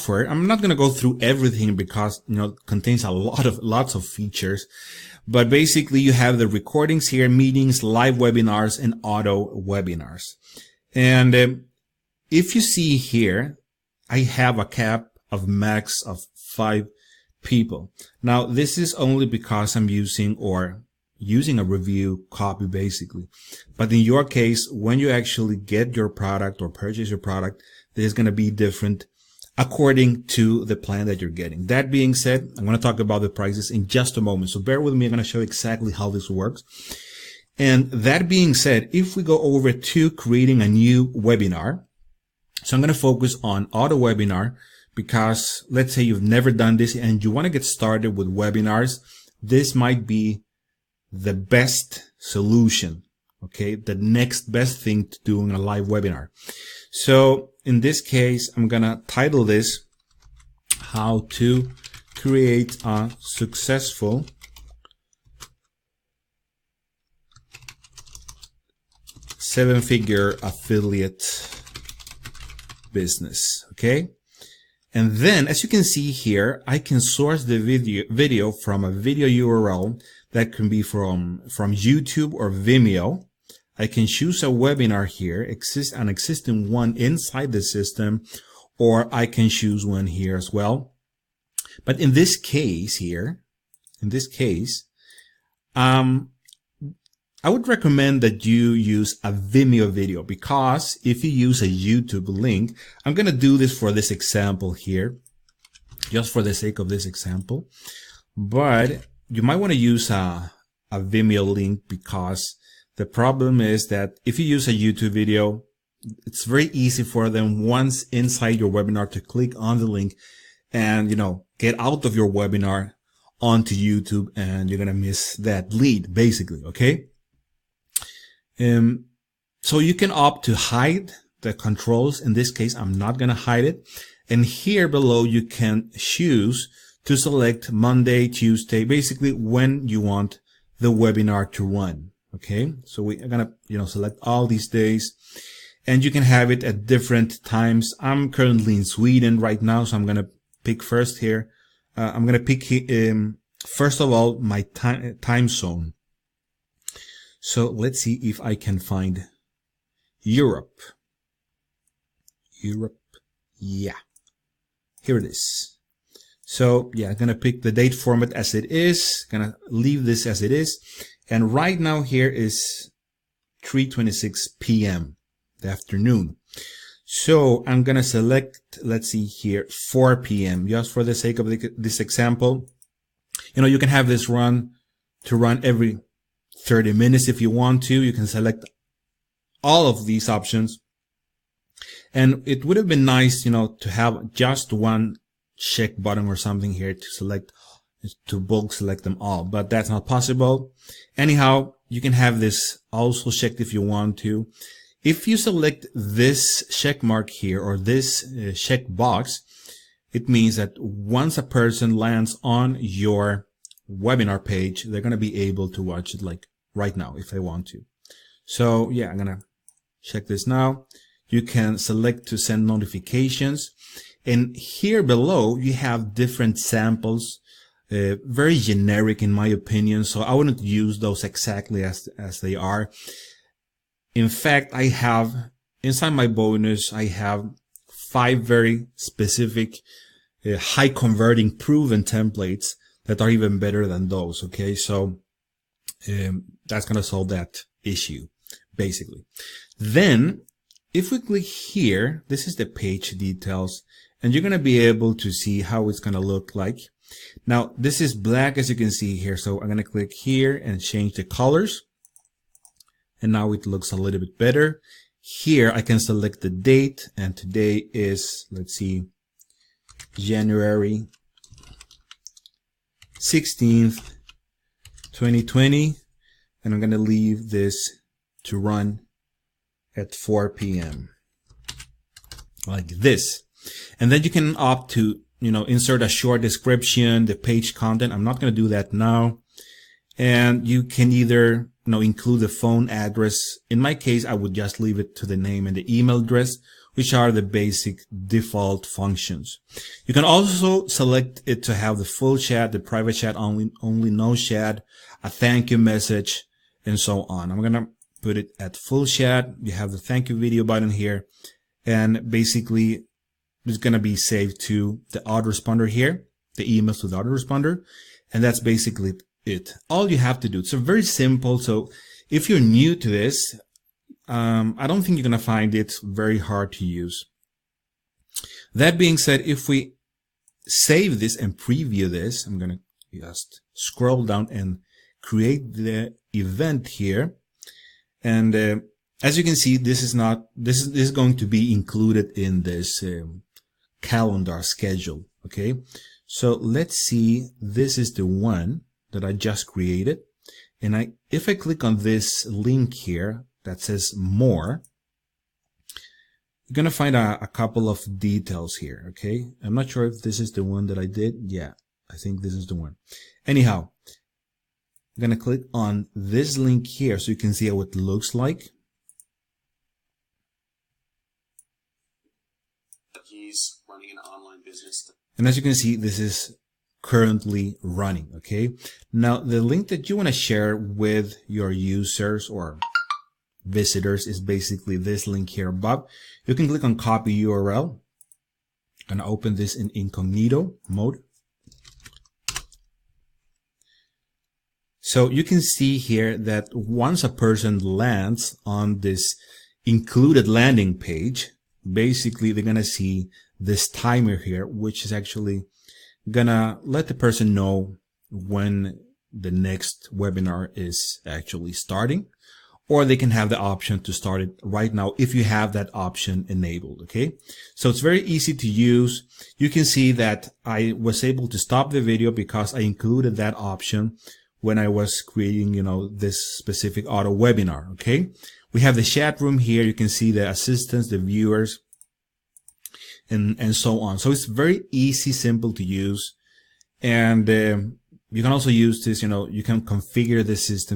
software, I'm not going to go through everything because, it contains lots of features. But basically you have the recordings here, meetings, live webinars, and auto webinars. And if you see here, I have a cap of max of 5 people. Now, this is only because I'm using a review copy basically. But in your case, when you actually get your product or purchase your product, there's going to be different according to the plan that you're getting. That being said, I'm going to talk about the prices in just a moment. So bear with me. I'm going to show you exactly how this works. And that being said, if we go over to creating a new webinar, so I'm going to focus on auto webinar because let's say you've never done this and you want to get started with webinars. This might be the best solution. Okay. The next best thing to do in a live webinar. So in this case, I'm going to title this how to create a successful seven-figure affiliate business. Okay. And then as you can see here, I can source the video from a video URL that can be from YouTube or Vimeo. I can choose a webinar here, an existing one inside the system, or I can choose one here as well. But in this case, I would recommend that you use a Vimeo video because if you use a YouTube link, I'm going to do this for this example here, just for the sake of this example. But you might want to use a Vimeo link because the problem is that if you use a YouTube video, it's very easy for them once inside your webinar to click on the link and, get out of your webinar onto YouTube and you're going to miss that lead basically. Okay. So you can opt to hide the controls. In this case, I'm not going to hide it. And here below, you can choose to select Monday, Tuesday, basically when you want the webinar to run. Okay. So we are going to, select all these days and you can have it at different times. I'm currently in Sweden right now. So I'm going to pick first here. I'm going to pick, first of all, my time zone. So let's see if I can find Europe. Yeah. Here it is. So yeah, I'm going to pick the date format as it is. Going to leave this as it is. And right now here is 3:26 p.m. the afternoon. So I'm going to select, let's see here, 4 p.m. just for the sake of this example. You can have this run every 30 minutes if you want to. You can select all of these options. And it would have been nice, to have just one check button or something here to bulk select them all, but that's not possible. Anyhow, you can have this also checked if you want to. If you select this check mark here or this check box, it means that once a person lands on your webinar page, they're going to be able to watch it like right now if they want to. So yeah, I'm going to check this now. You can select to send notifications. And here below, you have different samples, very generic in my opinion. So I wouldn't use those exactly as they are. In fact, I have inside my bonus, I have 5 very specific, high converting proven templates that are even better than those. Okay. So, that's going to solve that issue basically. Then if we click here, this is the page details and you're going to be able to see how it's going to look like. Now this is black as you can see here. So I'm going to click here and change the colors. And now it looks a little bit better. Here I can select the date and today is, let's see, January 16th, 2020. And I'm going to leave this to run at 4 p.m. like this. And then you can opt to, insert a short description, the page content. I'm not going to do that now. And you can either, include the phone address. In my case, I would just leave it to the name and the email address, which are the basic default functions. You can also select it to have the full chat, the private chat only no chat, a thank you message, and so on. I'm gonna put it at full chat. You have the thank you video button here, and basically it's gonna be saved to the autoresponder here, the emails to the autoresponder, and that's basically it. All you have to do. It's very simple. So if you're new to this, I don't think you're going to find it very hard to use. That being said, if we save this and preview this, I'm going to just scroll down and create the event here. And as you can see, this is going to be included in this calendar schedule. Okay. So let's see. This is the one that I just created. And if I click on this link here, that says more, you're going to find a couple of details here. Okay. I'm not sure if this is the one that I did. Yeah, I think this is the one. Anyhow, I'm going to click on this link here so you can see how it looks like. He's running an online business. And as you can see, this is currently running. Okay. Now the link that you want to share with your users or visitors is basically this link here above. You can click on copy URL and open this in incognito mode. So you can see here that once a person lands on this included landing page, basically they're going to see this timer here, which is actually gonna let the person know when the next webinar is actually starting. Or they can have the option to start it right now if you have that option enabled. Okay. So it's very easy to use. You can see that I was able to stop the video because I included that option when I was creating, this specific auto webinar. Okay. We have the chat room here. You can see the assistants, the viewers, and so on. So it's very easy, simple to use. And, you can also use this, you can configure the system